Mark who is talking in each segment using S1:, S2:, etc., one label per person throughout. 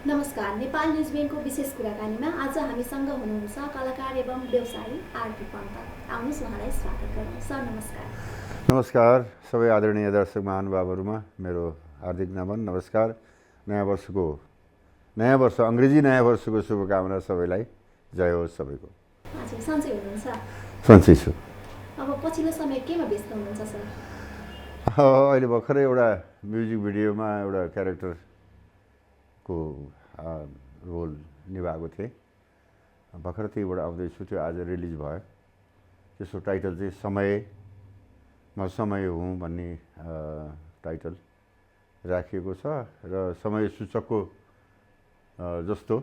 S1: नमस्कार, नेपाल न्युज ब्याङ्कको विशेष कुराकानीमा आज हामीसँग हुनुहुन्छ कलाकार एवं व्यवसायी आरपी पन्त। आउनुहोस् उहाँलाई स्वागत गरौँ। सर नमस्कार।
S2: नमस्कार सबै आदरणीय दर्शक महानुभावहरूमा मेरो हार्दिक नमन नमस्कार। नयाँ वर्ष अङ्ग्रेजी नयाँ वर्षको शुभकामना सबैलाई। जय होस् सबैको।
S1: हजुर, सन्चै हुनुहुन्छ?
S2: सन्चै छु।
S1: अब पछिल्लो समय केमा व्यस्त हुनुहुन्छ सर?
S2: अहिले भर्खरै एउटा म्युजिक भिडियोमा एउटा क्यारेक्टरको रोल निभाएको थिएँ। भर्खर त्यहीबाट आउँदैछु, त्यो आज रिलिज भयो। त्यसको टाइटल चाहिँ समय हुँ भन्ने टाइटल राखिएको छ र समय सूचकको जस्तो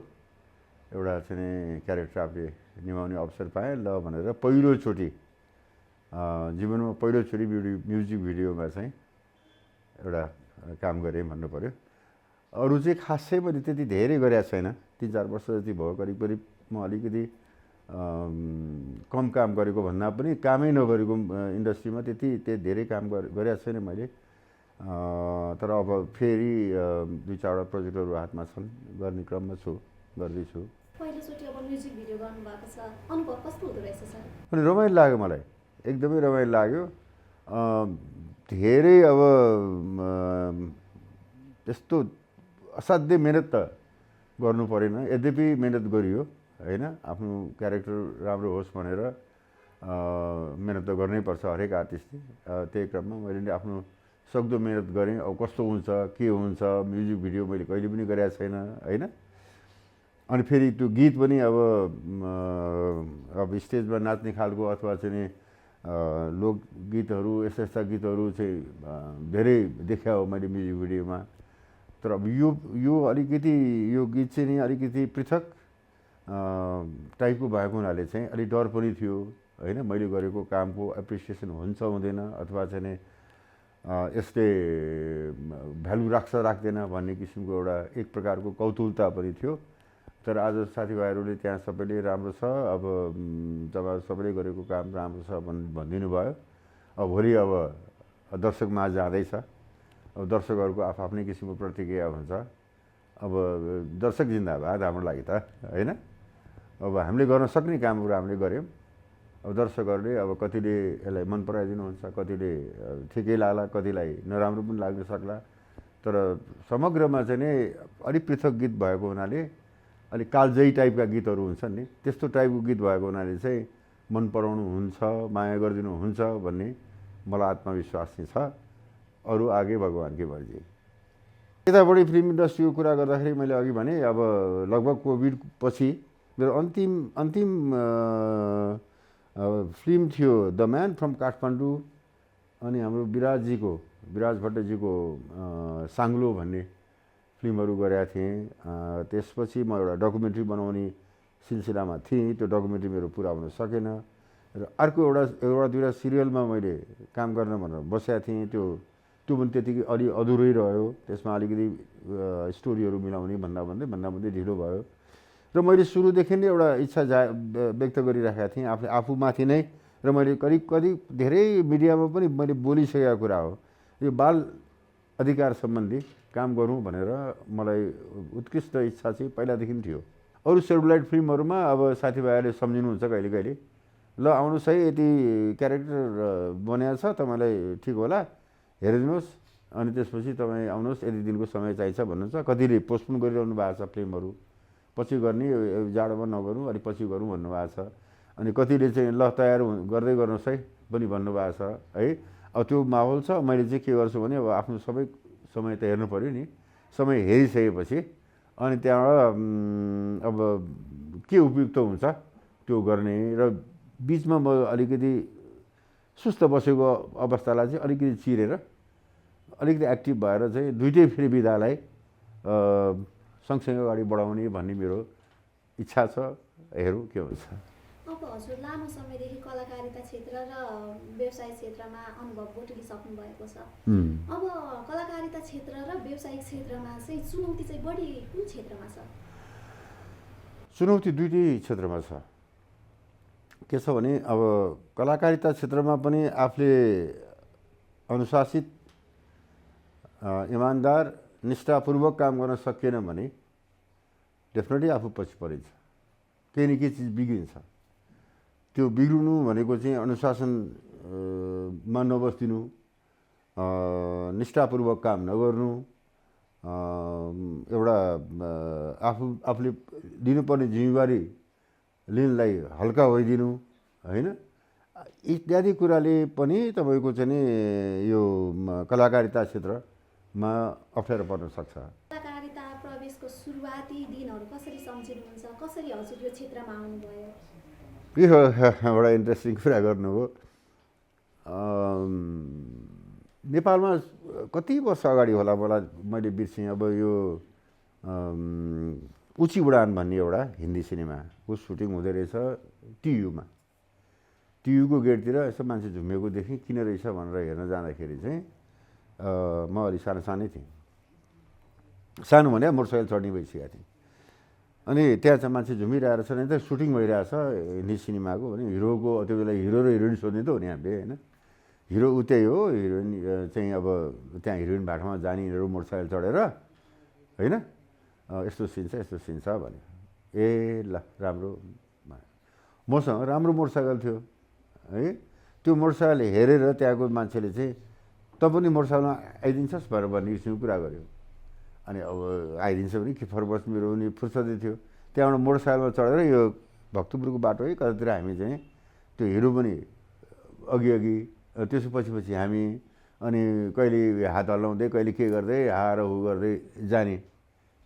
S2: एउटा चाहिँ क्यारेक्टर आफूले निभाउने अवसर पाएँ ल भनेर पहिलोचोटि जीवनमा पहिलोचोटि म्युजिक भिडियोमा चाहिँ एउटा काम गरेँ भन्नु पऱ्यो। अरू चाहिँ खासै मैले त्यति धेरै गरेको छैन। 3-4 वर्ष जति भयो करिब म अलिकति कम काम गरेको भन्दा पनि कामै नगरेको इन्डस्ट्रीमा त्यति धेरै काम गरेको छैन मैले। तर अब फेरि 2-4वटा प्रोजेक्टहरू हातमा छन्, गर्ने क्रममा छु, गर्दैछु।
S1: पहिलोचोटि अब म्युजिक भिडियो गर्नुभएको छ, अनुभव कस्तो हुँदो रहेछ सर?
S2: अनि रमाइलो लाग्यो मलाई, एकदमै रमाइलो लाग्यो। धेरै अब त्यस्तो असाध्यै मेहनत त गर्नु परेन, यद्यपि मेहनत गरियो होइन। आफ्नो क्यारेक्टर राम्रो होस् भनेर मेहनत त गर्नैपर्छ हरेक आर्टिस्टले। त्यही क्रममा मैले आफ्नो सक्दो मेहनत गरेँ। अब कस्तो हुन्छ के हुन्छ, म्युजिक भिडियो मैले कहिले पनि गरेको छैन होइन। अनि फेरि त्यो गीत पनि अब स्टेजमा नाच्ने खालको अथवा चाहिँ लोकगीतहरू यस्ता गीतहरू चाहिँ धेरै देखायो मैले म्युजिक भिडियोमा। तर अब यो अलिकति यो गीत चाहिँ नि अलिकति पृथक टाइपको भएको हुनाले चाहिँ अलिक डर पनि थियो होइन। मैले गरेको कामको एप्रिसिएसन हुन्छ हुँदैन अथवा चाहिँ यसले भ्यालु राख्दैन भन्ने किसिमको एउटा एक प्रकारको कौतुलता पनि थियो। तर आज साथीभाइहरूले त्यहाँ सबैले राम्रो छ, अब तपाईँ सबैले गरेको काम राम्रो छ भनिदिनु भयो। अब भोलि अब दर्शकमा जाँदैछ। अब दर्शकहरूको आफ्नै किसिमको प्रतिक्रिया हुन्छ। अब दर्शक जिन्दाबाद हाम्रो लागि त होइन। अब हामीले गर्न सक्ने कामहरू हामीले गऱ्यौँ। अब दर्शकहरूले अब कतिले यसलाई मन पराइदिनुहुन्छ, कतिले ठिकै लाग्ला, कतिलाई नराम्रो पनि लाग्न सक्ला। तर समग्रमा चाहिँ नि अलिक पृथक गीत भएको हुनाले, अलिक कालजयी टाइपका गीतहरू हुन्छन् नि, त्यस्तो टाइपको गीत भएको हुनाले चाहिँ मन पराउनु हुन्छ, माया गरिदिनु हुन्छ भन्ने मलाई आत्मविश्वास चाहिँ छ। अरू आगे भगवान्की मर्जी। यतापट्टि फिल्म इन्डस्ट्रीको कुरा गर्दाखेरि मैले अघि भने अब लगभग कोभिड पछि मेरो अन्तिम फिल्म थियो द म्यान फ्रम काठमाडौँ। अनि हाम्रो विराज भट्टजीको साङ्लो भन्ने फिल्महरू गरेका थिएँ। त्यसपछि म एउटा डकुमेन्ट्री बनाउने सिलसिलामा थिएँ। त्यो डकुमेन्ट्री मेरो पुरा हुन सकेन र अर्को एउटा दुईवटा सिरियलमा मैले काम गर्न भनेर बसेको थिएँ। त्यो पनि त्यतिकै अलि अधुरै रह्यो। त्यसमा अलिकति स्टोरीहरू मिलाउने भन्दा ढिलो भयो। र मैले सुरुदेखि नै एउटा इच्छा व्यक्त गरिराखेका थिएँ आफूमाथि नै। र मैले करिब धेरै मिडियामा पनि मैले बोलिसकेको कुरा हो, यो बाल अधिकार सम्बन्धी काम गरौँ भनेर मलाई उत्कृष्ट इच्छा चाहिँ पहिलादेखि थियो। अरू सेडुलाइट फिल्महरूमा अब साथीभाइहरूले सम्झिनुहुन्छ कहिले ल आउनुहोस् है यति क्यारेक्टर बनाएको छ, तपाईँलाई ठिक होला, हेरिदिनुहोस्, अनि त्यसपछि तपाईँ आउनुहोस्, यति दिनको समय चाहिन्छ भन्नुहुन्छ। कतिले पोस्टपोन गरिरहनु भएको छ फिल्महरू, पछि गर्ने, जाडोमा नगरौँ अलिक पछि गरौँ भन्नुभएको छ। अनि कतिले चाहिँ ल तयार गर्दै गर्नुहोस् है पनि भन्नुभएको छ है। अब त्यो माहौल छ। मैले चाहिँ के गर्छु भने अब आफ्नो सबै समय त हेर्नु पऱ्यो नि। समय हेरिसकेपछि अनि त्यहाँबाट अब के उपयुक्त हुन्छ त्यो गर्ने। र बिचमा म अलिकति सुस्त बसेको अवस्थालाई चाहिँ अलिकति चिरेर अलिकति एक्टिभ भएर चाहिँ दुइटै फेरि विधालाई सँगसँगै अगाडि बढाउने भन्ने मेरो इच्छा छ। हेरौँ के हुन्छ।
S1: अब हजुर लामो समयदेखि कलाकारिता क्षेत्र र व्यवसाय क्षेत्रमा अनुभव बटुलिसक्नु भएको छ। अब कलाकारिता क्षेत्र र व्यावसायिक क्षेत्रमा चाहिँ चुनौती चाहिँ बढी कुन क्षेत्रमा छ?
S2: चुनौती दुइटै क्षेत्रमा छ। के छ भने अब कलाकारिता क्षेत्रमा पनि आफूले अनुशासित इमान्दार निष्ठापूर्वक काम गर्न सकिएन भने डेफिनेटली आफू पछि परिन्छ, केही न केही चिज बिग्रिन्छ। त्यो बिग्रिनु भनेको चाहिँ अनुशासनमा नबस्दिनु, निष्ठापूर्वक काम नगर्नु, एउटा आफूले लिनुपर्ने जिम्मेवारी लिनलाई हल्का होइदिनु होइन, इत्यादि कुराले पनि तपाईँको चाहिँ नि यो कलाकारिता क्षेत्रमा अप्ठ्यारो पर्न सक्छ।
S1: कलाकारिता प्रवेशको सुरुवाती दिनहरू कसरी सम्झिनुहुन्छ, कसरी हजुर यो क्षेत्रमा आउनुभयो?
S2: यो एउटा इन्ट्रेस्टिङ कुरा गर्नुभयो। नेपालमा कति वर्ष अगाडि होला मलाई, मैले बिर्सेँ। अब यो उची उडान भन्ने एउटा हिन्दी सिनेमाको सुटिङ हुँदै रहेछ टियुमा। टियुको गेटतिर यसो मान्छे झुमेको देखेँ, किन रहेछ भनेर हेर्न जाँदाखेरि चाहिँ म अलि सानै थिएँ। सानो भने मोटरसाइकल चढ्ने भइसकेको थिएँ। अनि त्यहाँ चाहिँ मान्छे झुमिरहेको छ नि, त सुटिङ भइरहेछ हिन्दी सिनेमाको भने हिरोको त्यो बेला हिरो र हिरोइन सोध्ने त हो नि हामीले होइन। हिरो उतै हो, हिरोइन चाहिँ अब त्यहाँ हिरोइन भाटामा जाने हिरो मोटरसाइकल चढेर होइन, यस्तो सिन छ भने ए ल राम्रो। मसँग राम्रो मोटरसाइकल थियो है। त्यो मोटरसाइकल हेरेर त्यहाँको मान्छेले चाहिँ त पनि मोटरसाइकलमा आइदिन्छस् भनेर भन्ने किसिमको कुरा गर्यो। अनि अब आइदिन्छ भने के फरक पर्छ, मेरो पनि फुर्सदै थियो। त्यहाँबाट मोटरसाइकलमा चढेर यो भक्तपुरको बाटो है कतातिर हामी चाहिँ त्यो हिरो पनि अघि त्यसो पछि हामी, अनि कहिले हात हल्लाउँदै कहिले के गर्दै हार हु गर्दै जाने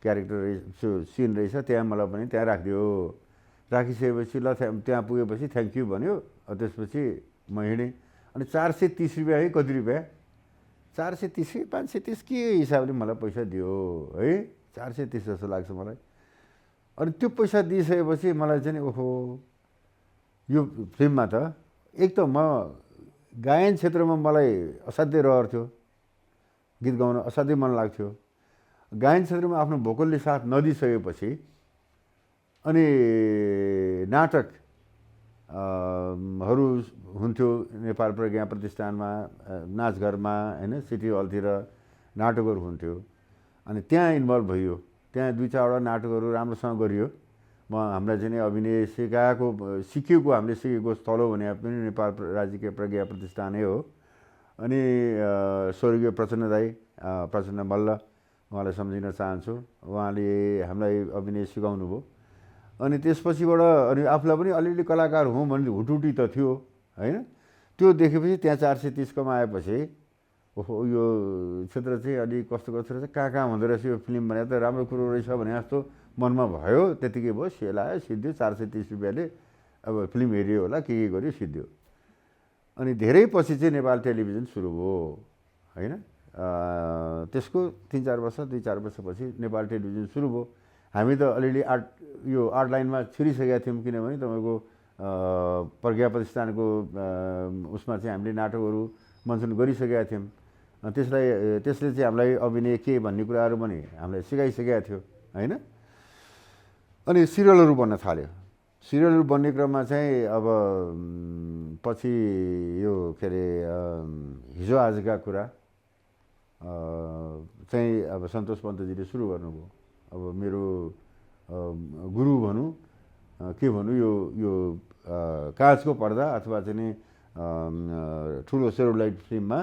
S2: क्यारेक्टर सिन रहेछ। त्यहाँ मलाई पनि त्यहाँ राखिदियो। राखिसकेपछि ल त्यहाँ पुगेपछि थ्याङ्क यू भन्यो। त्यसपछि म हिँडेँ। अनि 430 रुपियाँ है, कति रुपियाँ 430 530 के हिसाबले मलाई पैसा दियो है, 430 जस्तो लाग्छ मलाई। अनि त्यो पैसा दिइसकेपछि मलाई चाहिँ ओहो यो फिल्ममा त एक त म गायन क्षेत्रमा मलाई असाध्यै रहर थियो, गीत गाउन असाध्यै मन लाग्थ्यो। गायन क्षेत्रमा आफ्नो भोकलले साथ नदिइसकेपछि अनि नाटकहरू हुन्थ्यो नेपाल प्रज्ञा प्रतिष्ठानमा, नाचघरमा होइन, सिटी हलतिर नाटकहरू हुन्थ्यो। अनि त्यहाँ इन्भल्भ भइयो। त्यहाँ 2-4वटा नाटकहरू राम्रोसँग गरियो। हामीलाई चाहिँ अभिनय सिकेको हामीले सिकेको स्थल हो भने पनि नेपाल राज्यकै प्रज्ञा प्रतिष्ठानै हो। अनि स्वर्गीय प्रचण्ड दाई, प्रचण्ड मल्ल, उहाँलाई सम्झिन चाहन्छु। उहाँले हामीलाई अभिनय सिकाउनु भयो। अनि त्यसपछिबाट अनि आफूलाई पनि अलिअलि कलाकार हुँ भन्ने हुटुटी त थियो होइन। त्यो देखेपछि त्यहाँ 430 कमाएपछि ओहो यो क्षेत्र चाहिँ अलिक कस्तो रहेछ, कहाँ हुँदो रहेछ यो फिल्म भने त राम्रो कुरो रहेछ भने जस्तो मनमा भयो। त्यतिकै भयो, सेल आयो, सिद्धियो। 430 रुपियाँले अब फिल्म हेरियो होला, के गर्यो, सिद्धियो। अनि धेरै पछि चाहिँ नेपाल टेलिभिजन सुरु भयो होइन। त्यसको 2-4 वर्षपछि नेपाल टेलिभिजन सुरु भयो। हामी त अलिअलि आर्ट लाइनमा छिरिसकेका थियौँ, किनभने तपाईँको प्रज्ञा प्रतिष्ठानको उसमा चाहिँ हामीले नाटकहरू मञ्चन गरिसकेका थियौँ। त्यसले चाहिँ हामीलाई अभिनय के भन्ने कुराहरू पनि हामीलाई सिकाइसकेका थियो होइन। अनि सिरियलहरू बन्न थाल्यो। सिरियलहरू बन्ने क्रममा चाहिँ अब पछि यो के अरे हिजो आजका कुरा चाहिँ अब सन्तोष पन्तजीले सुरु गर्नुभयो। अब मेरो गुरु भनौँ के भनौँ, यो काँचको पर्दा अथवा चाहिँ ठुलो सेरोलाइट फिल्ममा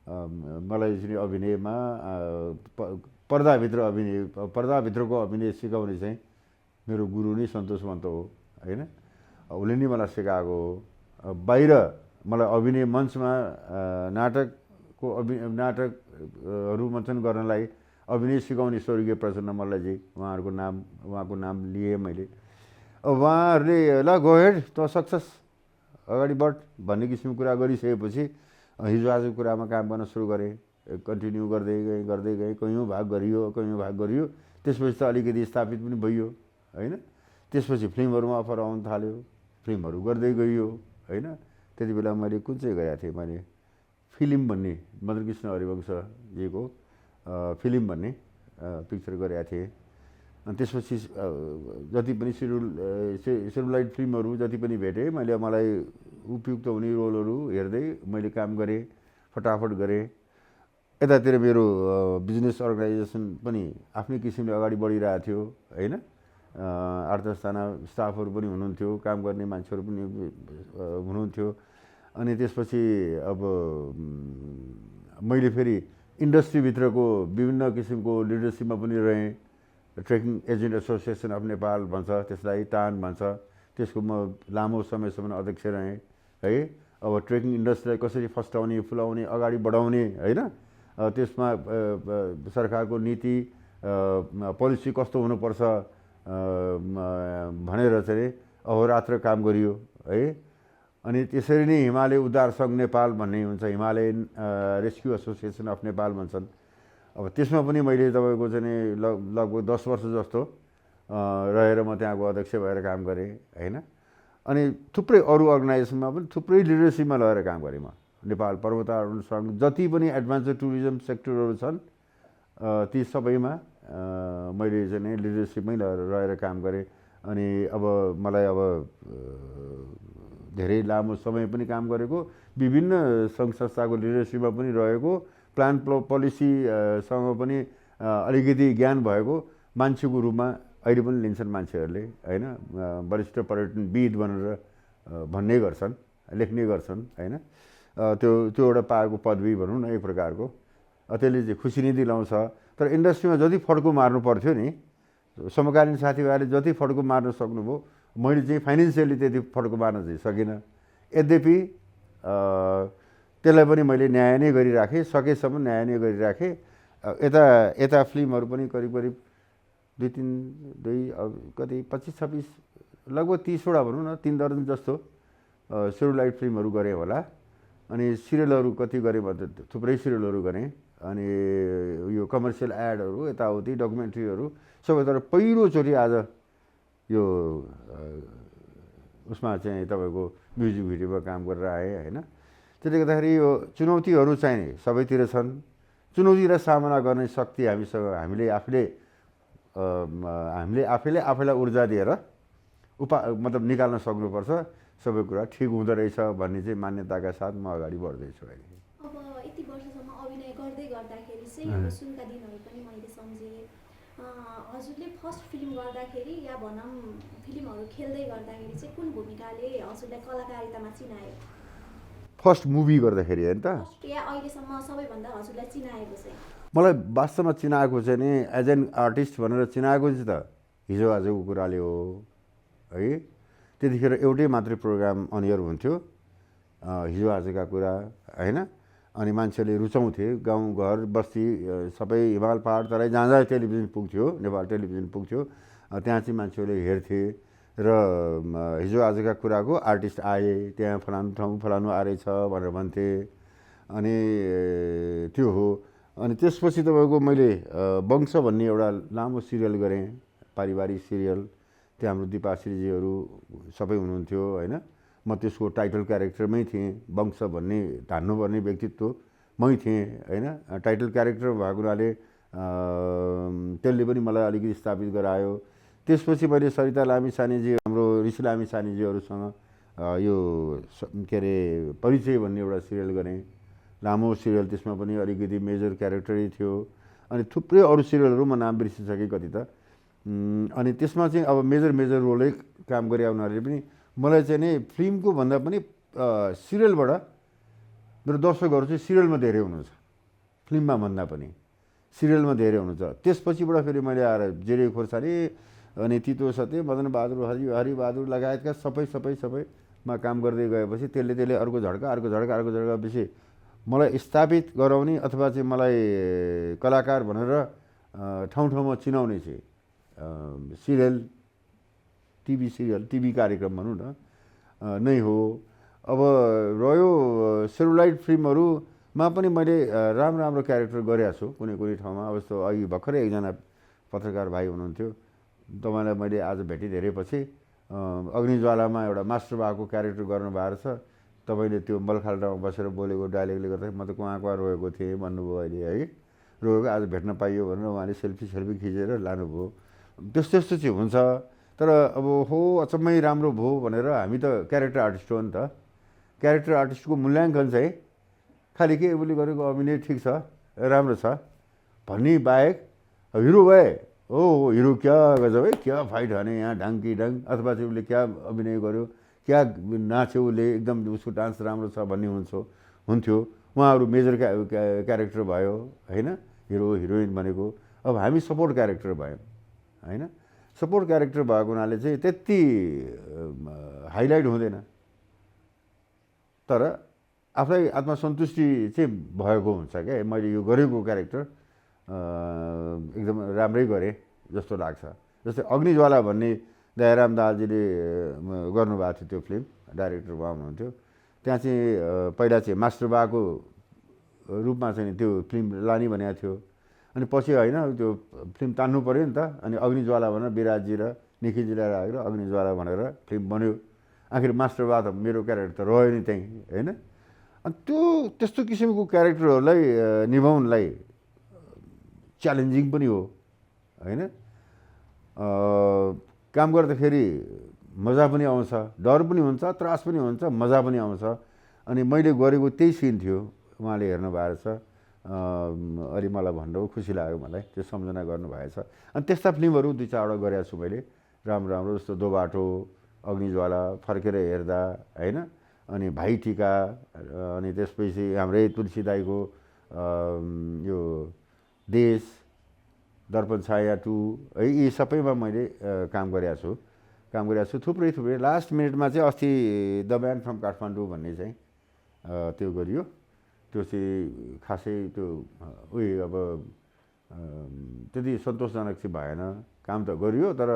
S2: मलाई चाहिँ अभिनयमा पर्दाभित्रको अभिनय सिकाउने चाहिँ मेरो गुरु नै सन्तोष पन्त हो होइन। उसले नै मलाई सिकाएको हो। बाहिर मलाई अभिनय मञ्चमा नाटकहरू मञ्चन गर्नलाई अभिनय सिकाउने स्वर्गीय प्रसन्न मल्लजी, उहाँको नाम लिएँ मैले। अब उहाँहरूले ल गो हेड त सक्सेस अगाडि बढ भन्ने किसिमको कुरा गरिसकेपछि हिजो आजको कुरामा काम गर्न सुरु गरेँ। कन्टिन्यू गर्दै गएँ। कयौँ भाग गरियो। त्यसपछि त अलिकति स्थापित पनि भइयो होइन। त्यसपछि फिल्महरूमा अफर आउन थाल्यो, फिल्महरू गर्दै गइयो होइन। त्यति बेला मैले कुन चाहिँ गरेको थिएँ, मैले फिल्म भन्ने मदनकृष्ण हरिवंशजीको फिल्म भन्ने पिक्चर गरेका थिएँ। अनि त्यसपछि जति पनि सेरुलाइट फिल्महरू जति पनि भेटेँ मैले, मलाई उपयुक्त हुने रोलहरू हेर्दै मैले काम गरेँ, फटाफट गरेँ। यतातिर मेरो बिजनेस अर्गनाइजेसन पनि आफ्नै किसिमले अगाडि बढिरहेको थियो होइन। 8-10 जना स्टाफहरू पनि हुनुहुन्थ्यो, काम गर्ने मान्छेहरू पनि हुनुहुन्थ्यो। अनि त्यसपछि अब मैले फेरि इन्डस्ट्रीभित्रको विभिन्न किसिमको लिडरसिपमा पनि रहेँ। Trekking agent association of Nepal भन्छ त्यसलाई, टान भन्छ, त्यसको म लामो समयसम्म अध्यक्ष रहेँ है। अब ट्रेकिङ इन्डस्ट्रीलाई कसरी फस्टाउने, फुलाउने, अगाडि बढाउने होइन, त्यसमा सरकारको नीति पोलिसी कस्तो हुनुपर्छ भनेर चाहिँ अहोरात्र काम गरियो है। अनि त्यसरी नै हिमालय उद्धार सङ्घ नेपाल भन्ने हुन्छ, Himalayan rescue association of Nepal भन्छन्। अब त्यसमा पनि मैले तपाईँको चाहिँ लगभग 10 वर्ष जस्तो रहेर म त्यहाँको अध्यक्ष भएर काम गरेँ होइन। अनि थुप्रै अरू अर्गनाइजेसनमा पनि थुप्रै लिडरसिपमा लगेर काम गरेँ म। नेपाल पर्वतारोहण सङ्घ जति पनि एडभान्स टुरिज्म सेक्टरहरू छन् ती सबैमा मैले चाहिँ लिडरसिपमै रहेर काम गरेँ। अनि अब मलाई अब धेरै लामो समय पनि काम गरेको, विभिन्न सङ्घ संस्थाको लिडरसिपमा पनि रहेको, प्लान पोलिसीसँग पनि अलिकति ज्ञान भएको मान्छेको रूपमा अहिले पनि लिन्छन् मान्छेहरूले होइन। वरिष्ठ पर्यटनविद भनेर भन्ने गर्छन्, लेख्ने गर्छन् होइन। त्यो एउटा पाएको पदवी भनौँ न एक प्रकारको, त्यसले चाहिँ खुसी नै दिलाउँछ। तर इन्डस्ट्रीमा जति फड्को मार्नु पर्थ्यो नि, समकालीन साथीभाइले जति फड्को मार्न सक्नुभयो, मैले चाहिँ फाइनेन्सियली त्यति फड्को मार्न चाहिँ सकिनँ। यद्यपि त्यसलाई पनि मैले न्याय नै गरिराखेँ, सकेसम्म न्याय नै गरिराखेँ। यता फिल्महरू पनि करिब 25-26 लगभग 30वटा भनौँ न, 3 दर्जन जस्तो सेलुलाइट फिल्महरू गरेँ होला। अनि सिरियलहरू कति गरेँ भने थुप्रै सिरियलहरू गरेँ। अनि यो कमर्सियल एडहरू यताउति डकुमेन्ट्रीहरू सबै। तर पहिलोचोटि आज यो उसमा चाहिँ तपाईँको म्युजिक भिडियोमा काम गरेर आएँ होइन। त्यसले गर्दाखेरि यो चुनौतीहरू चाहिँ सबैतिर छन्। चुनौतीलाई सामना गर्ने शक्ति हामीसँग, हामीले आफैले आफैलाई ऊर्जा दिएर मतलब निकाल्न सक्नुपर्छ। सबै कुरा ठिक हुँदो रहेछ भन्ने चाहिँ मान्यताका साथ म अगाडि बढ्दैछु अहिले।
S1: अब यति वर्षसम्म अभिनय गर्दै गर्दाखेरि चाहिँ अब सुनका दिनहरू पनि मैले सम्झेँ। हजुरले फर्स्ट फिल्म गर्दाखेरि या भनौँ फिल्महरू खेल्दै गर्दाखेरि चाहिँ कुन भूमिकाले हजुरलाई कलाकारितामा चिनायो?
S2: फर्स्ट मुभी गर्दाखेरि होइन त,
S1: या अहिलेसम्म सबैभन्दा हजुरलाई चिनाएको चाहिँ? मलाई
S2: वास्तवमा चिनाएको चाहिँ नि एज एन आर्टिस्ट भनेर चिनाएको चाहिँ त हिजो आजको कुराले हो है। त्यतिखेर एउटै मात्रै प्रोग्राम अनियर हुन्थ्यो, हिजो आजका कुरा होइन। अनि मान्छेले रुचाउँथे, गाउँ घर बस्ती सबै हिमाल पहाड तराई जहाँ जहाँ टेलिभिजन पुग्थ्यो, नेपाल टेलिभिजन पुग्थ्यो, त्यहाँ चाहिँ मान्छेहरूले हेर्थे। र हिजो आजका कुराको आर्टिस्ट आए, त्यहाँ फलानु ठाउँ फलानु आएछ भनेर भन्थे। अनि त्यो हो। अनि त्यसपछि तपाईँको मैले वंश भन्ने एउटा लामो सिरियल गरेँ, पारिवारिक सिरियल। त्यहाँ हाम्रो दिपाश्रीजीहरू सबै हुनुहुन्थ्यो होइन। म त्यसको टाइटल क्यारेक्टरमै थिएँ। वंश भन्ने धान्नुपर्ने व्यक्तित्व मै थिएँ होइन। टाइटल क्यारेक्टर भएको हुनाले त्यसले पनि मलाई अलिकति स्थापित गरायो। त्यसपछि मैले सरिता लामिछानेजी, हाम्रो ऋषि लामिछानेजीहरूसँग यो के अरे परिचय भन्ने एउटा सिरियल गरेँ, लामो सिरियल। त्यसमा पनि अलिकति मेजर क्यारेक्टरै थियो। अनि थुप्रै अरू सिरियलहरू म नाम बिर्सिसकेँ कति त। अनि त्यसमा चाहिँ अब मेजर रोलै काम गरे हुनाले पनि मलाई चाहिँ नि फिल्मको भन्दा पनि सिरियलबाट मेरो दर्शकहरू चाहिँ सिरियलमा धेरै हुनुहुन्छ, फिल्ममा भन्दा पनि सिरियलमा धेरै हुनुहुन्छ। त्यसपछिबाट फेरि मैले आएर जेरे खोर्सानी अनि तितो सत्य, मदन बहादुर, हरिबहादुर लगायतका सबैमा काम गर्दै गएपछि त्यसले अर्को झड्का पछि मलाई स्थापित गराउने अथवा चाहिँ मलाई कलाकार भनेर ठाउँ चिनाउने चाहिँ सिरियल, टिभी कार्यक्रम भनौँ न नै हो। अब रह्यो सेलुलाइट फिल्महरूमा पनि मैले राम्रो क्यारेक्टर गरेको छु कुनै ठाउँमा। अब जस्तो अघि भर्खरै एकजना पत्रकार भाइ हुनुहुन्थ्यो, तपाईँलाई मैले आज भेटिदिएपछि अग्निज्वालामा एउटा मास्टर बाबुको क्यारेक्टर गर्नुभएको छ। तपाईँले त्यो मलखाल्डामा बसेर बोलेको डायलगले गर्दा म त कहाँ रोएको थिएँ भन्नुभयो। अहिले है रोएको आज भेट्न पाइयो भनेर उहाँले सेल्फी खिचेर लानुभयो। त्यस्तो चाहिँ हुन्छ। तर अब हो अचम्मै राम्रो भयो भनेर हामी त क्यारेक्टर आर्टिस्ट हो नि त। क्यारेक्टर आर्टिस्टको मूल्याङ्कन चाहिँ खालि के उसले गरेको अभिनय ठिक छ, राम्रो छ भन्ने बाहेक हिरो भए ओ हिरो क्या गजब है, क्या फाइट हाने यहाँ ढाङ्की ढाङ, अथवा चाहिँ उसले क्या अभिनय गर्यो, क्या नाच्यो उसले, एकदम उसको डान्स राम्रो छ भन्ने हुन्थ्यो। उहाँहरू मेजर क्यारेक्टर भयो होइन, हिरो हिरोइन भनेको। अब हामी सपोर्ट क्यारेक्टर भयौँ होइन। सपोर्ट क्यारेक्टर भएको हुनाले चाहिँ त्यति हाइलाइट हुँदैन, तर आफूलाई आत्मसन्तुष्टि चाहिँ भएको हुन्छ क्या, मैले यो गरेको क्यारेक्टर एकदम राम्रै गरेँ जस्तो लाग्छ। जस्तै अग्निज्वाला भन्ने दयाराम दाहालजीले गर्नुभएको थियो त्यो फिल्म, डाइरेक्टर उहाँ हुनुहुन्थ्यो। त्यहाँ चाहिँ पहिला चाहिँ मास्टर बाको रूपमा चाहिँ त्यो फिल्म लाने भनेको थियो, अनि पछि होइन त्यो फिल्म तान्नु पऱ्यो नि त, अनि अग्निज्वाला भनेर विराजी र निखिलजीलाई राखेर अग्निज्वाला भनेर फिल्म बन्यो। आखिर मास्टर बा त मेरो क्यारेक्टर त रह्यो नि त्यहीँ होइन। अनि त्यस्तो किसिमको क्यारेक्टरहरूलाई निभाउनलाई च्यालेन्जिङ पनि हो होइन। काम गर्दाखेरि मजा पनि आउँछ, डर पनि हुन्छ, त्रास पनि हुन्छ, मजा पनि आउँछ। अनि मैले गरेको त्यही सिन थियो, उहाँले हेर्नु भएको छ, अलि मलाई भन्नुभयो, खुसी लाग्यो मलाई, त्यो सम्झना गर्नुभएछ। अनि त्यस्ता फिल्महरू 2-4वटा गरेको छु मैले, राम्रो राम्रो, जस्तो दो बाटो, अग्निज्वाला, फर्केर हेर्दा होइन, अनि भाइटिका, अनि त्यसपछि हाम्रै तुलसी दाईको यो देश, दर्पण छाया 2 है, यी सबैमा मैले काम गरेको छु थुप्रै। लास्ट मिनटमा चाहिँ अस्ति द म्यान फ्रम काठमाडौँ भन्ने चाहिँ त्यो गरियो। त्यो चाहिँ खासै त्यो उयो अब त्यति सन्तोषजनक चाहिँ भएन, काम त गरियो तर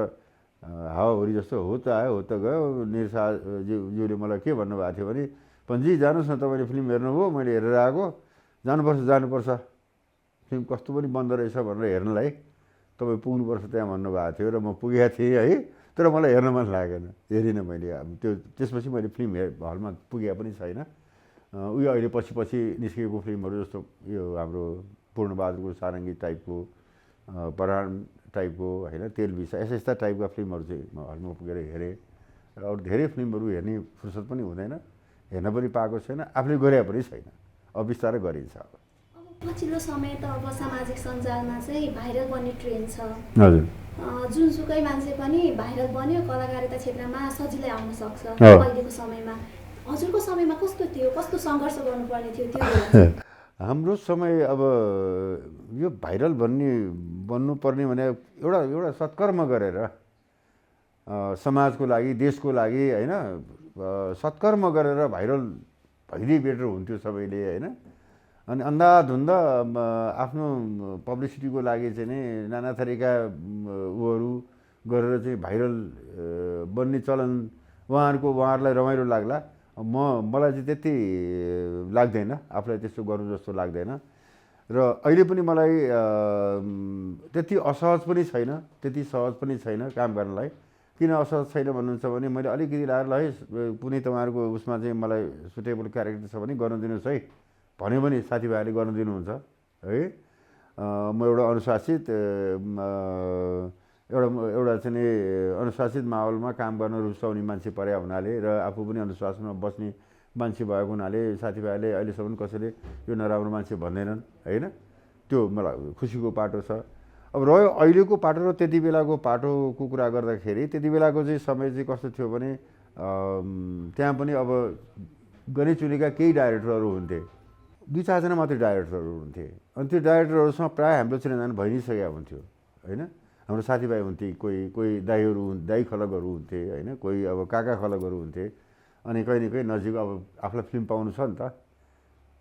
S2: हावाहुरी जस्तो हो त आयो हो त गयो। निरसाज्यूले मलाई के भन्नुभएको थियो भने, पन्जी जानुहोस् न, तपाईँले फिल्म हेर्नुभयो, मैले हेरेर आएको, जानुपर्छ, फिल्म कस्तो पनि बन्दो रहेछ भनेर हेर्नलाई तपाईँ पुग्नुपर्छ त्यहाँ भन्नुभएको थियो। र म पुगेको थिएँ है, तर मलाई हेर्न मन लागेन, हेरिनँ मैले। त्यो त्यसपछि मैले फिल्म हलमा पुगेको पनि छैन। उयो अहिले पछि निस्केको फिल्महरू जस्तो यो हाम्रो पूर्णबहादुरको सारङ्गी टाइपको, पराण टाइपको होइन, तेलबिसा, यस्ता टाइपका फिल्महरू चाहिँ म हलमा पुगेर हेरेँ। र अरू धेरै फिल्महरू हेर्ने फुर्सद पनि हुँदैन, हेर्न पनि पाएको छैन, आफूले गरे पनि छैन, अब बिस्तारै गरिन्छ।
S1: अब पछिल्लो समय त अब सामाजिक सञ्जालमा चाहिँ भाइरल बन्ने ट्रेन्ड छ।
S2: हजुर,
S1: जुनसुकै मान्छे पनि भाइरल बन्यो, कलाकारिता क्षेत्रमा सजिलै आउन सक्छ। अहिलेको समयमा हजुरको समयमा कस्तो थियो, कस्तो सङ्घर्ष गर्नुपर्ने थियो त्यो बेला?
S2: हाम्रो समय अब यो भाइरल बन्नुपर्ने भने एउटा सत्कर्म गरेर समाजको लागि, देशको लागि होइन, सत्कर्म गरेर भाइरल भइदिए बेटर हुन्थ्यो सबैले होइन। अनि अन्धाधुन्द आफ्नो पब्लिसिटीको लागि चाहिँ नि नाना थरीका उहरू गरेर चाहिँ भाइरल बन्ने चलन उहाँहरूलाई रमाइलो लाग्ला। मलाई चाहिँ त्यति लाग्दैन, आफूलाई त्यस्तो गर्नु जस्तो लाग्दैन। र अहिले पनि मलाई त्यति सहज पनि छैन काम गर्नलाई। किन असहज छैन भन्नुहुन्छ भने, मैले अलिकति लाएर ल है कुनै तपाईँहरूको उसमा चाहिँ मलाई सुटेबल क्यारेक्टर छ भने गर्न दिनुहोस् है भन्यो भने साथीभाइहरूले गर्न दिनुहुन्छ है। म एउटा अनुशासित एउटा चाहिँ नि अनुशासित माहौलमा काम गर्न रुचाउने मान्छे परे हुनाले र आफू पनि अनुशासनमा बस्ने मान्छे भएको हुनाले साथीभाइहरूले अहिलेसम्म कसैले यो नराम्रो मान्छे भन्दैनन् होइन। त्यो मलाई खुसीको पाटो छ। अब रह्यो अहिलेको पाटो र त्यति बेलाको पाटोको कुरा गर्दाखेरि, त्यति बेलाको चाहिँ समय चाहिँ कस्तो थियो भने त्यहाँ पनि अब गने चुनेका केही डाइरेक्टरहरू हुन्थे, 2-4जना मात्रै डाइरेक्टरहरू हुन्थे। अनि त्यो डाइरेक्टरहरूसँग प्रायः हाम्रो चिनाजान भइ नै सकेको हुन्थ्यो होइन। हाम्रो साथीभाइ हुन्थे, कोही दाई खलकहरू हुन्थे होइन, कोही अब काका खलकहरू हुन्थे। अनि कहीँ न कहीँ नजिक अब आफूलाई फिल्म पाउनु छ नि त,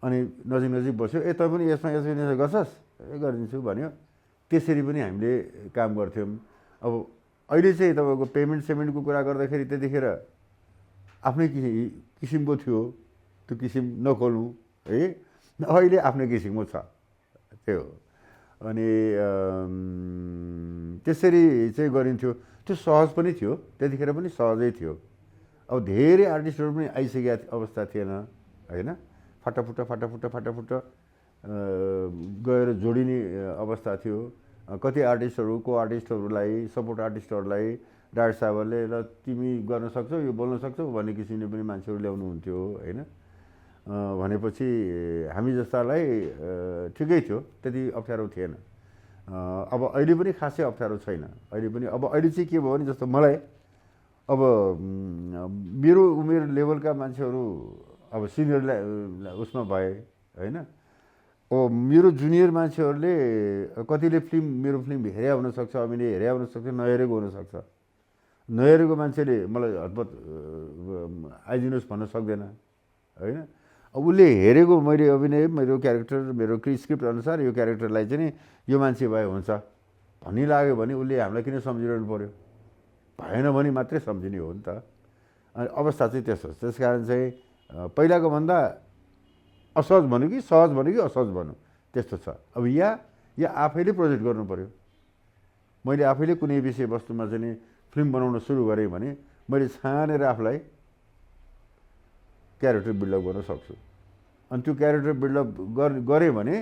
S2: अनि नजिक बस्यो, तँ पनि यसमा गर्छस्, गरिदिन्छु भन्यो। त्यसरी पनि हामीले काम गर्थ्यौँ। अब अहिले चाहिँ तपाईँको पेमेन्टको कुरा गर्दाखेरि त्यतिखेर आफ्नै किसिमको थियो, त्यो किसिम नखोल्नु है, अहिले आफ्नै किसिमको छ त्यो। अनि त्यसरी चाहिँ गरिन्थ्यो, त्यो सहज पनि थियो, त्यतिखेर पनि सहजै थियो। अब धेरै आर्टिस्टहरू पनि आइसकेको अवस्था थिएन होइन, फाटाफुट्टा गएर जोडिने अवस्था थियो। कति आर्टिस्टहरू को आर्टिस्टहरूलाई, सपोर्ट आर्टिस्टहरूलाई डाइरेक्टर साहबहरूले ल तिमी गर्न सक्छौ, यो बोल्न सक्छौ भन्ने किसिमले पनि मान्छेहरू ल्याउनुहुन्थ्यो होइन। भनेपछि हामी जस्तालाई ठिकै थियो, त्यति अप्ठ्यारो थिएन। अब अहिले पनि खासै अप्ठ्यारो छैन। अहिले पनि अब अहिले चाहिँ के भयो भने जस्तो मलाई अब मेरो उमेर लेभलका मान्छेहरू अब सिनियर उसमा भए होइन। अब मेरो जुनियर मान्छेहरूले कतिले मेरो फिल्म हेरे हुनसक्छ, अभिनय हेरे हुनसक्छ, नहेरेको हुनसक्छ। नहेरेको मान्छेले मलाई हतपत आइदिनुहोस् भन्न सक्दैन होइन। अब उसले हेरेको मैले अभिनय, मेरो क्यारेक्टर, मेरो स्क्रिप्ट अनुसार यो क्यारेक्टरलाई चाहिँ नि यो मान्छे भए हुन्छ भन्ने लाग्यो भने उसले हामीलाई किन सम्झिरहनु पर्यो? भएन भने मात्रै सम्झिने हो नि त। अनि अवस्था चाहिँ त्यस्तो छ। त्यस कारण चाहिँ पहिलाको भन्दा असहज भन्यो कि सहज भन्यो कि असहज भन्यो त्यस्तो छ। अब या आफैले प्रोजेक्ट गर्नु पर्यो। मैले आफैले कुनै विषयवस्तुमा चाहिँ नि फिल्म बनाउन सुरु गरेँ भने मैले छानेर आफूलाई क्यारेक्टर बिल्डअप गर्न सक्छु। अनि त्यो क्यारेक्टर बिल्डअप गरेँ भने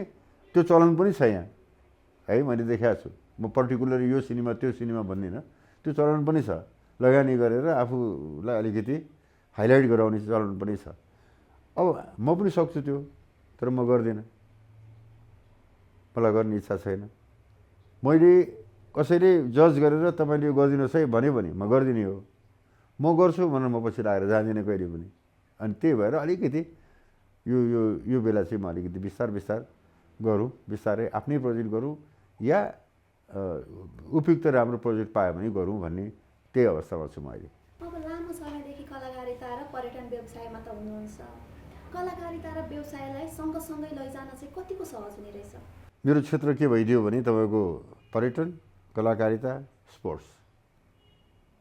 S2: त्यो चलन पनि छ यहाँ है। मैले देखाएको छु। म पर्टिकुलर यो सिनेमा त्यो सिनेमा भन्दिनँ, त्यो चलन पनि छ। लगानी गरेर आफूलाई अलिकति हाइलाइट गराउने चलन पनि छ। अब म पनि सक्छु त्यो, तर म गर्दिनँ। मलाई गर्ने इच्छा छैन। मैले कसैले जज गरेर तपाईँले यो गरिदिनुहोस् है भन्यो भने म गरिदिने हो। म गर्छु भनेर म पछि लागेर जाँदिनँ कहिले पनि। अनि त्यही भएर अलिकति यो बेला चाहिँ म अलिकति बिस्तार गरौँ, बिस्तारै आफ्नै प्रोजेक्ट गरौँ या उपयुक्त राम्रो प्रोजेक्ट पायो भने गरौँ भन्ने त्यही अवस्थामा छु म अहिले।
S1: अब लामो समयदेखि कलाकारिता र पर्यटन व्यवसायमा त हुनुहुन्छ। कलाकारिता र व्यवसायलाई सँगसँगै लैजान चाहिँ कतिको सहज हुने रहेछ?
S2: मेरो क्षेत्र के भइदियो भने तपाईँको पर्यटन, कलाकारिता, स्पोर्ट्स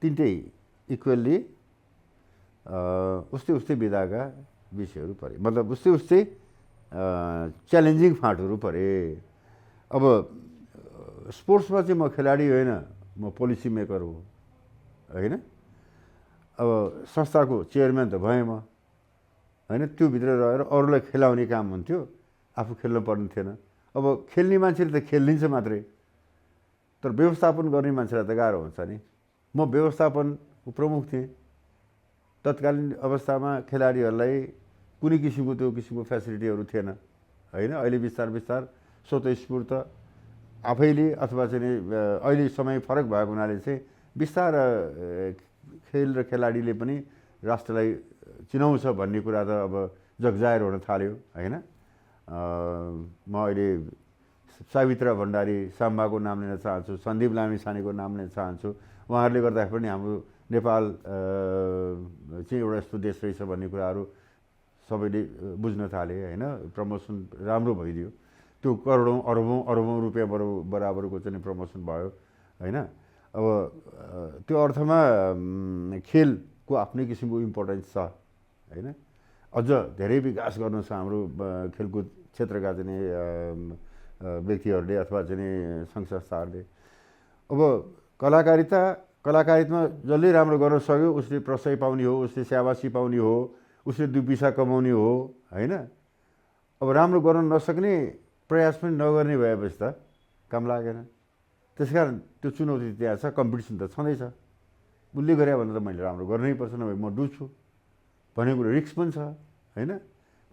S2: तिनटै इक्वल्ली उस्तै विधाका विषयहरू परे। मतलब उस्तै च्यालेन्जिङ फाँटहरू परे। अब स्पोर्ट्समा चाहिँ म खेलाडी होइन, म पोलिसी मेकर हो होइन। अब संस्थाको चेयरम्यान त भएँ म होइन। त्यो भित्र रहेर अरूलाई खेलाउने काम हुन्थ्यो, आफू खेल्न पर्ने थिएन। अब खेल्ने मान्छेले त खेलिदिन्छ मात्रै, तर व्यवस्थापन गर्ने मान्छेलाई त गाह्रो हुन्छ नि। म व्यवस्थापन प्रमुख थिएँ। तत्कालीन अवस्थामा खेलाडीहरूलाई कुनै किसिमको त्यो किसिमको फेसिलिटीहरू थिएन होइन। अहिले बिस्तार स्वतस्फूर्त आफैले अथवा चाहिँ अहिले समय फरक भएको हुनाले चाहिँ बिस्तार खेल र खेलाडीले पनि राष्ट्रलाई चिनाउँछ भन्ने कुरा त अब जगजाहेर हुन थाल्यो होइन। म अहिले सावित्रा भण्डारी साम्बाको नाम लिन चाहन्छु, सन्दीप लामिछानेको नाम लिन चाहन्छु। उहाँहरूले गर्दाखेरि पनि हाम्रो नेपाल चाहिँ एउटा यस्तो देश रहेछ भन्ने कुराहरू सबैले बुझ्न थाले होइन। प्रमोसन राम्रो भइदियो। त्यो करोडौँ अरबौँ रुपियाँ बराबरको चाहिँ प्रमोसन भयो होइन। अब त्यो अर्थमा खेलको आफ्नै किसिमको इम्पोर्टेन्स छ होइन। अझ धेरै विकास गर्नु छ हाम्रो खेलकुद क्षेत्रका चाहिँ व्यक्तिहरूले अथवा चाहिँ सङ्घ संस्थाहरूले। अब कलाकारितामा जसले राम्रो गर्न सक्यो उसले प्रशय पाउने हो, उसले स्याबासी पाउने हो, उसले दुई पैसा कमाउने हो होइन। अब राम्रो गर्न नसक्ने प्रयास पनि नगर्ने भएपछि त काम लागेन। त्यस कारण त्यो चुनौती त्यहाँ छ। कम्पिटिसन त छँदैछ। उसले गरे भने त मैले राम्रो गर्नै पर्छ, नभए म डुब्छु भन्ने कुरो रिस्क पनि छ होइन।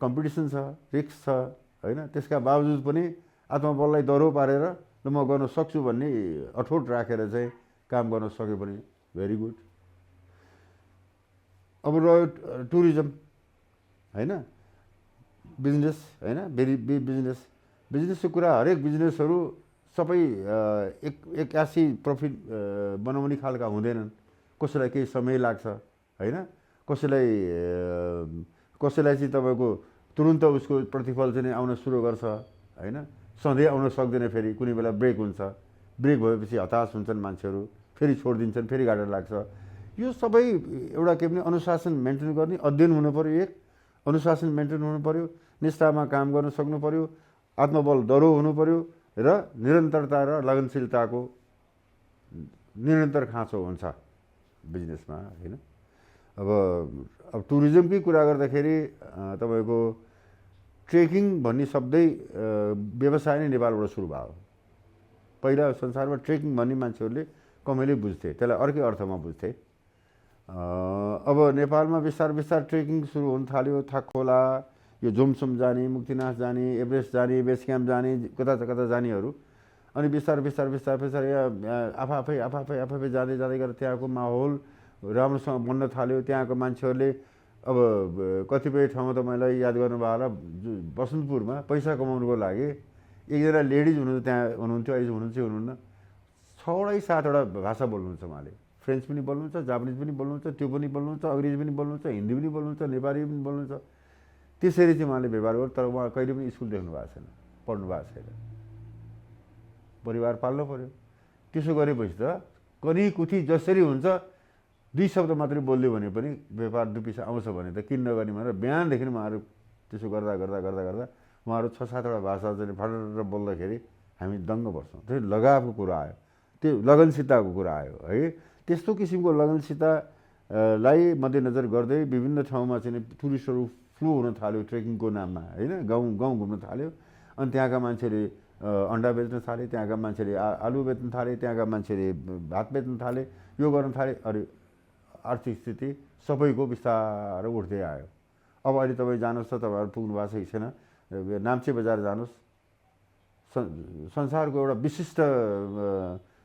S2: कम्पिटिसन छ, रिस्क छ होइन। त्यसका बावजुद पनि आत्मबललाई दह्रो पारेर ल म गर्न सक्छु भन्ने अठोट राखेर चाहिँ काम गर्न सक्यो भने भेरी गुड। अब रह्यो टुरिज्म होइन, बिजनेस होइन। बिजनेसको कुरा हरेक बिजनेसहरू सबै एक्कासी प्रफिट बनाउने खालका हुँदैनन्। कसैलाई केही समय लाग्छ होइन। कसैलाई चाहिँ तपाईँको तुरुन्त उसको प्रतिफल चाहिँ आउन सुरु गर्छ होइन। सधैँ आउन सक्दैन, फेरि कुनै बेला ब्रेक हुन्छ। ब्रेक भएपछि हताश हुन्छन् मान्छेहरू, फेरि छोडिदिन्छन्, फेरि गाह्रो लाग्छ। यो सबै एउटा के भने अनुशासन मेन्टेन गर्ने अध्ययन हुनु पऱ्यो। एक अनुशासन मेन्टेन हुनु पऱ्यो, निष्ठामा काम गर्न सक्नु पऱ्यो, आत्मबल दह्रो हुनु पऱ्यो र निरन्तरता र लगनशीलताको निरन्तर खाँचो हुन्छ बिजनेसमा होइन। अब टुरिज्मकै कुरा गर्दाखेरि तपाईँको ट्रेकिङ भन्ने शब्दै व्यवसाय नै नेपालबाट सुरु भयो। पहिला संसारमा ट्रेकिङ भन्ने मान्छेहरूले कमैले बुझ्थे, त्यसलाई अर्कै अर्थमा बुझ्थे। अब नेपालमा बिस्तार ट्रेकिङ सुरु हुन थाल्यो। थाकखोला, यो जोमसोम जाने, मुक्तिनाथ जाने, एभरेस्ट जाने, बेस क्याम्प जाने, कता जानेहरू अनि बिस्तारै बिस्तारै बिस्तारै बिस्तारै आफै जाँदै जाँदै गरेर त्यहाँको माहौल राम्रोसँग बन्न थाल्यो। त्यहाँको मान्छेहरूले अब कतिपय ठाउँमा तपाईँलाई याद गर्नुभयो होला, बसन्तपुरमा पैसा कमाउनुको लागि एकजना लेडिज त्यहाँ हुनुहुन्थ्यो, अहिले हुनुहुन्न, 6वटा 7वटा भाषा बोल्नुहुन्छ उहाँले। फ्रेन्च पनि बोल्नुहुन्छ, जापानिज पनि बोल्नुहुन्छ, त्यो पनि बोल्नुहुन्छ, अङ्ग्रेजी पनि बोल्नुहुन्छ, हिन्दी पनि बोल्नुहुन्छ, नेपाली पनि बोल्नुहुन्छ। त्यसरी चाहिँ उहाँले व्यवहार गर्नु। तर उहाँ कहिले पनि स्कुल देख्नु भएको छैन, पढ्नु भएको छैन, परिवार पाल्नु पऱ्यो। त्यसो गरेपछि त कनीकुथी जसरी हुन्छ 2 शब्द मात्रै बोल्यो भने पनि व्यापार 2 पैसा आउँछ भने त किन नगर्ने भनेर बिहानदेखि उहाँहरू त्यसो गर्दा गर्दा गर्दा गर्दा उहाँहरू 6-7वटा भाषा चाहिँ फटर बोल्दाखेरि हामी दङ्ग पर्छौँ। त्यो लगावको कुरा आयो, त्यो लगनशीलताको कुरा आयो है। त्यस्तो किसिमको लगनशीलतालाई मध्यनजर गर्दै विभिन्न ठाउँमा चाहिँ टुरिस्टहरू फ्लो हुन थाल्यो ट्रेकिङको नाममा होइन। गाउँ गाउँ घुम्न थाल्यो। अनि त्यहाँका मान्छेले अन्डा बेच्न थाले, त्यहाँका मान्छेले आलु बेच्न थाले, त्यहाँका मान्छेले भात बेच्न थाले, यो गर्न थाले। अरे आर्थिक स्थिति सबैको बिस्तारै उठ्दै आयो। अब अहिले तपाईँ जानुहोस् त, तपाईँहरू पुग्नु भएको छ कि छैन, नाम्चे बजार जानुहोस्, संसारको एउटा विशिष्ट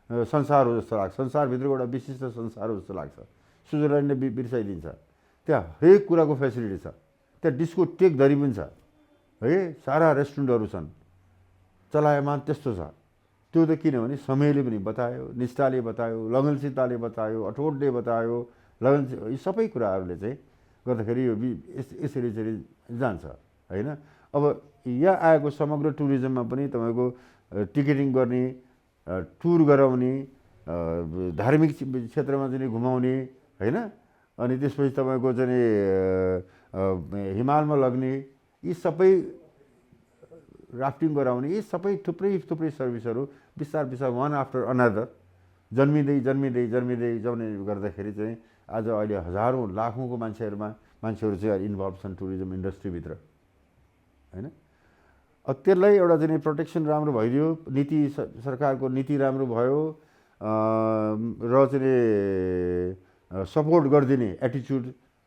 S2: संसार हो जस्तो लाग्छ। संसारभित्रको एउटा विशिष्ट संसार हो जस्तो लाग्छ। स्विजरल्यान्डले बिर्साइदिन्छ। त्यहाँ हरेक कुराको फेसिलिटी छ। त्यहाँ डिस्कोटेक धरि पनि छ है। सारा रेस्टुरेन्टहरू छन्, चलायमान त्यस्तो छ। त्यो त किनभने समयले पनि बतायो, निष्ठाले बतायो, लगनशीलताले बतायो, अठोटले बतायो, यी सबै कुराहरूले चाहिँ गर्दाखेरि यो यसरी जान्छ होइन। अब यहाँ आएको समग्र टुरिज्ममा पनि तपाईँको टिकटिङ गर्ने, टुर गराउने, धार्मिक क्षेत्रमा चाहिँ घुमाउने होइन, अनि त्यसपछि तपाईँको चाहिँ हिमालमा लग्ने, यी सबै राफ्टिङ गराउने, यी सबै थुप्रै थुप्रै सर्भिसहरू बिस्तार बिस्तार वान आफ्टर अनदर जन्मिँदै गर्दाखेरि चाहिँ आज अहिले हजारौँ लाखौँको मान्छेहरू चाहिँ इन्भल्भ छन् टुरिज्म इन्डस्ट्रीभित्र होइन। त्यसलाई एउटा चाहिँ प्रोटेक्सन राम्रो भइदियो, नीति सरकारको नीति राम्रो भयो र चाहिँ सपोर्ट गरिदिने एटिच्युड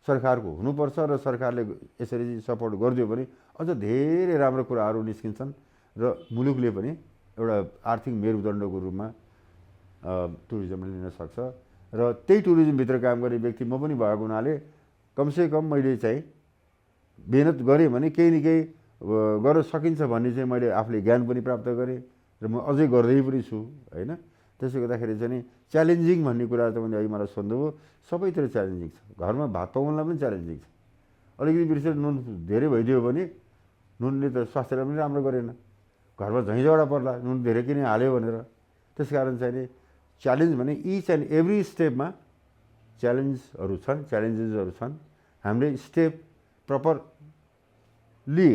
S2: सरकारको हुनुपर्छ र सरकारले यसरी सपोर्ट गरिदियो भने अझ धेरै राम्रो कुराहरू निस्किन्छन् र मुलुकले पनि एउटा आर्थिक मेरुदण्डको रूपमा टुरिज्मले लिन सक्छ। र त्यही टुरिज्मभित्र काम गर्ने व्यक्ति म पनि भएको हुनाले कमसेकम मैले चाहिँ मेहनत गरेँ भने केही न केही गर्न सकिन्छ भन्ने चाहिँ मैले आफूले ज्ञान पनि प्राप्त गरेँ र म अझै गर्दै पनि छु होइन। त्यसले गर्दाखेरि चाहिँ च्यालेन्जिङ भन्ने कुरा तपाईँले अघि मलाई सोध्नुभयो, सबैतिर च्यालेन्जिङ छ। घरमा भात पकाउनलाई पनि च्यालेन्जिङ छ। अलिकति बिर्सेर नुन धेरै भइदियो भने नुनले त स्वास्थ्यलाई पनि राम्रो गरेन, घरमा झैँझगडा पर्ला नुन धेरै किन हाल्यो भनेर। त्यस कारण चाहिँ च्यालेन्ज भने इच एन्ड एभ्री स्टेपमा च्यालेन्जेसहरू छन्। हामीले स्टेप प्रपरली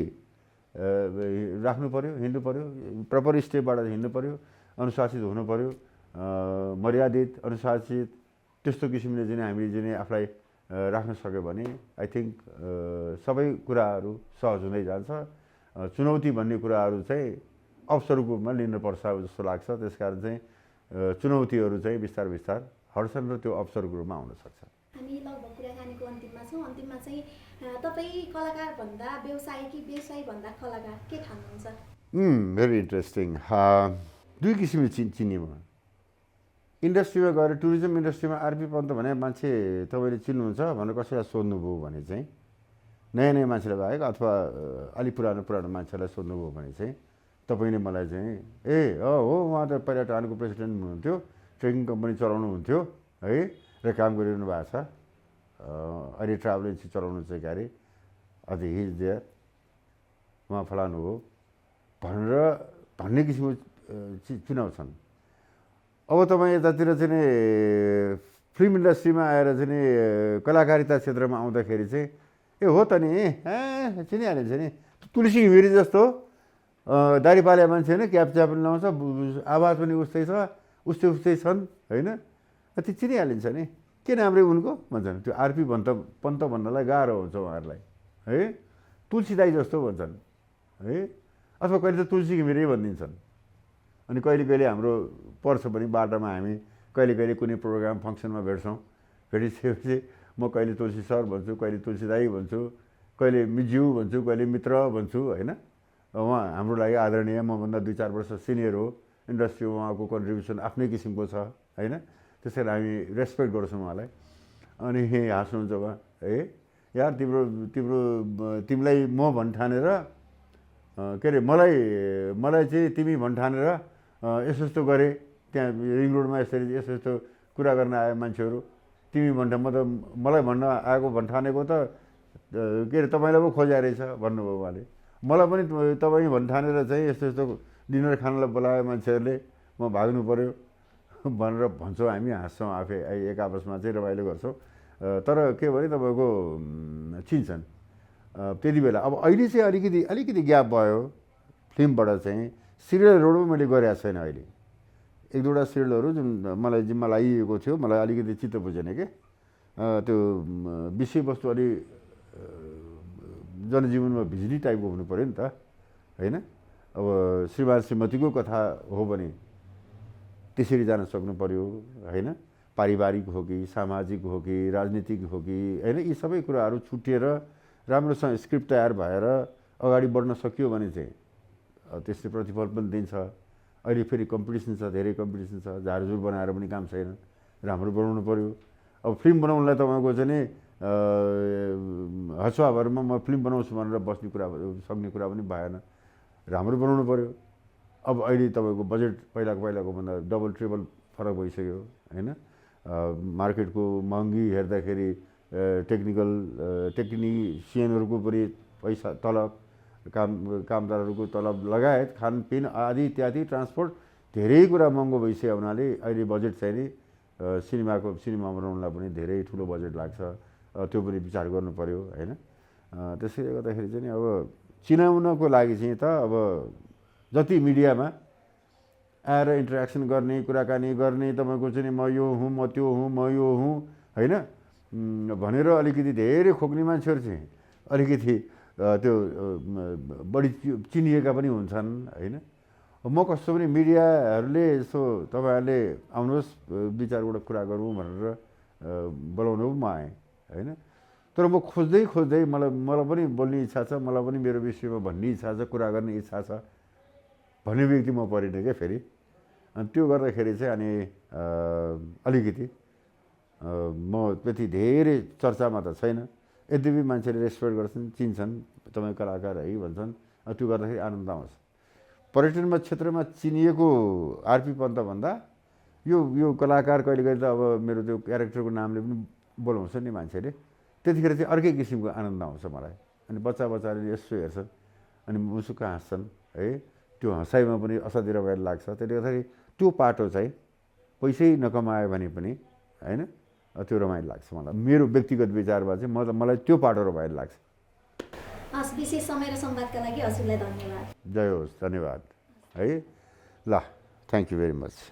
S2: राख्नु पऱ्यो, हिँड्नु पऱ्यो, प्रपर स्टेपबाट हिँड्नु पऱ्यो, अनुशासित हुनु पऱ्यो, मर्यादित अनुशासित त्यस्तो किसिमले चाहिँ हामीले चाहिँ आफूलाई राख्न सक्यो भने आई थिङ्क सबै कुराहरू सहज हुँदै जान्छ। चुनौती भन्ने कुराहरू चाहिँ अवसरको रूपमा लिनुपर्छ जस्तो लाग्छ। त्यसकारण चाहिँ चुनौतीहरू चाहिँ बिस्तार बिस्तार हट्छन् र त्यो अवसरको रूपमा आउन सक्छ।
S1: हामी लगभग कुराकानीको अन्तिममा छौँ। अन्तिममा चाहिँ तपाईँ कलाकार भन्दा व्यवसायी कि व्यवसायी भन्दा कलाकार के ठान्नुहुन्छ?
S2: Very interesting. 2 किसिमले चिन्ने म इन्डस्ट्रीमा गएर टुरिज्म इन्डस्ट्रीमा आरपी पन्त भने मान्छे तपाईँले चिन्नुहुन्छ भनेर कसैलाई सोध्नुभयो भने चाहिँ नयाँ नयाँ मान्छेलाई बाहेक अथवा अलिक पुरानो मान्छेलाई सोध्नुभयो भने चाहिँ तपाईँले मलाई चाहिँ हो उहाँ त पहिला टाढोको प्रेसिडेन्ट हुनुहुन्थ्यो, ट्रेकिङ कम्पनी चलाउनुहुन्थ्यो है र काम गरिरहनु भएको छ, अहिले ट्राभल एजेन्सी चलाउनु चाहिँ क्यारे अझ हिज देयर, उहाँ फलानु हो भनेर भन्ने किसिमको चुनाव छन्। अब तपाईँ यतातिर चाहिँ फिल्म इन्डस्ट्रीमा आएर चाहिँ कलाकारिता क्षेत्रमा आउँदाखेरि चाहिँ हो त नि चिनिहालिन्छ नि, तुलसी घिमिरे जस्तो दारी पाले मान्छे होइन, क्याप्चा पनि लाउँछ, आवाज पनि उस्तै छ, उस्तै छन् होइन, त्यो चिनिहालिन्छ नि। के नाम रे उनको भन्छन्। त्यो आरपी पन्त भन्नलाई गाह्रो हुन्छ उहाँहरूलाई है। तुलसी दाई जस्तो भन्छन् है, अथवा कहिले त तुलसी घिमिरे भनिदिन्छन्। अनि कहिले कहिले हाम्रो पर्छ पनि बाटोमा, हामी कहिले कहिले कुनै प्रोग्राम फङ्सनमा भेट्छौँ, भेटिसकेपछि म कहिले तुलसी सर भन्छु, कहिले तुलसी दाई भन्छु, कहिले मिज्यू भन्छु, कहिले मित्र भन्छु होइन। उहाँ हाम्रो लागि आदरणीय, मभन्दा 2-4 वर्ष सिनियर हो, इन्डस्ट्रीमा उहाँको कन्ट्रिब्युसन आफ्नै किसिमको छ होइन, त्यसैले हामी रेस्पेक्ट गर्छौँ उहाँलाई। अनि हाँस्नुहुन्छ उहाँ, यार तिमीलाई म भन्ठानेर के अरे मलाई चाहिँ तिमी भन्ठानेर यस्तो यस्तो गरेँ, त्यहाँ रिङ रोडमा यसरी यस्तो यस्तो कुरा गर्न आयो मान्छेहरू, तिमी मलाई भन्न आएको भन्ठानेको त के अरे तपाईँलाई पो खोज्या रहेछ भन्नुभयो उहाँले। मलाई पनि तपाईँ भन्ठानेर चाहिँ यस्तो यस्तो डिनर खानलाई बोलायो मान्छेहरूले, म भाग्नु पऱ्यो भनेर भन्छौँ हामी, हाँस्छौँ आफै एक आपसमा चाहिँ रमाइलो गर्छौँ। तर के भने तपाईँको चिन्छन् त्यति बेला। अब अहिले चाहिँ अलिकति ग्याप भयो फिल्मबाट चाहिँ। सिरियल रोडमा मैले गरेको छैन अहिले, एक दुईवटा सिरियलहरू जुन मलाई जिम्मा लागिएको थियो, मलाई अलिकति चित्त बुझेन के, त्यो विषयवस्तु अलि जनजीवनमा भिज्ने टाइपको हुनु पऱ्यो नि त होइन। अब श्रीमान श्रीमतीको कथा हो भने त्यसरी जान सक्नु पऱ्यो होइन, पारिवारिक हो कि सामाजिक हो कि राजनीतिक हो कि होइन, यी सबै कुराहरू छुटिएर राम्रोसँग स्क्रिप्ट तयार भएर अगाडि बढ्न सकियो भने चाहिँ त्यसले प्रतिफल पनि दिन्छ। अहिले फेरि कम्पिटिसन छ, धेरै कम्पिटिसन छ, झारझुर बनाएर पनि काम छैन, राम्रो बनाउनु पऱ्यो। अब फिल्म बनाउनलाई तपाईँको चाहिँ नि हचुवाभरमा म फिल्म बनाउँछु भनेर बस्ने कुरा सक्ने कुरा पनि भएन, राम्रो बनाउनु पऱ्यो। अब अहिले तपाईँको बजेट पहिलाको भन्दा डबल ट्रिपल फरक भइसक्यो होइन। मार्केटको महँगी हेर्दाखेरि टेक्निसियनहरूको पनि पैसा तलब, कामदारहरूको तलब लगायत खानपिन आदि इत्यादि ट्रान्सपोर्ट धेरै कुरा महँगो भइसक्यो हुनाले अहिले बजेट चाहिँ नि सिनेमा बनाउनलाई पनि धेरै ठुलो बजेट लाग्छ, त्यो पनि विचार गर्नु पऱ्यो होइन। त्यसैले गर्दाखेरि चाहिँ अब चिनाउनको लागि चाहिँ त अब जति मिडियामा आएर इन्टरेक्सन गर्ने, कुराकानी गर्ने, तपाईँको चाहिँ म यो हुँ, म त्यो हुँ, म यो हुँ होइन भनेर अलिकति धेरै खोक्ने मान्छेहरू चाहिँ अलिकति त्यो बढी चिनिएका पनि हुन्छन् होइन। म कस्तो पनि मिडियाहरूले यसो तपाईँहरूले आउनुहोस् दुई चारवटा कुरा गरौँ भनेर बोलाउनु म आएँ होइन। तर म खोज्दै मलाई पनि बोल्ने इच्छा छ, मलाई पनि मेरो विषयमा भन्ने इच्छा छ, कुरा गर्ने इच्छा छ भन्ने व्यक्ति म परिनँ क्या फेरि। अनि त्यो गर्दाखेरि चाहिँ अनि अलिकति म त्यति धेरै चर्चामा त छैन, यद्यपि मान्छेले रेस्पेक्ट गर्छन्, चिन्छन्, तपाईँ कलाकार है भन्छन्, त्यो गर्दाखेरि आनन्द आउँछ। पर्यटनमा क्षेत्रमा चिनिएको आरपी पन्त भन्दा यो कलाकार कहिले कहिले त अब मेरो त्यो क्यारेक्टरको नामले पनि बोलाउँछ नि मान्छेले, त्यतिखेर चाहिँ अर्कै किसिमको आनन्द आउँछ मलाई। अनि बच्चाले यसो हेर्छन् अनि मुसुक्क हाँस्छन् है, त्यो हँसाइमा पनि असाध्यै रमाइलो लाग्छ। त्यसले गर्दाखेरि त्यो पाटो चाहिँ पैसै नकमायो भने पनि होइन त्यो रमाइलो लाग्छ मलाई। मेरो व्यक्तिगत विचारमा चाहिँ मलाई त्यो पाटो रमाइलो लाग्छ।
S1: विशेष समय र संवादका लागि हजुरलाई धन्यवाद।
S2: जय होस्, धन्यवाद है। ल, थ्याङ्क यू भेरी मच।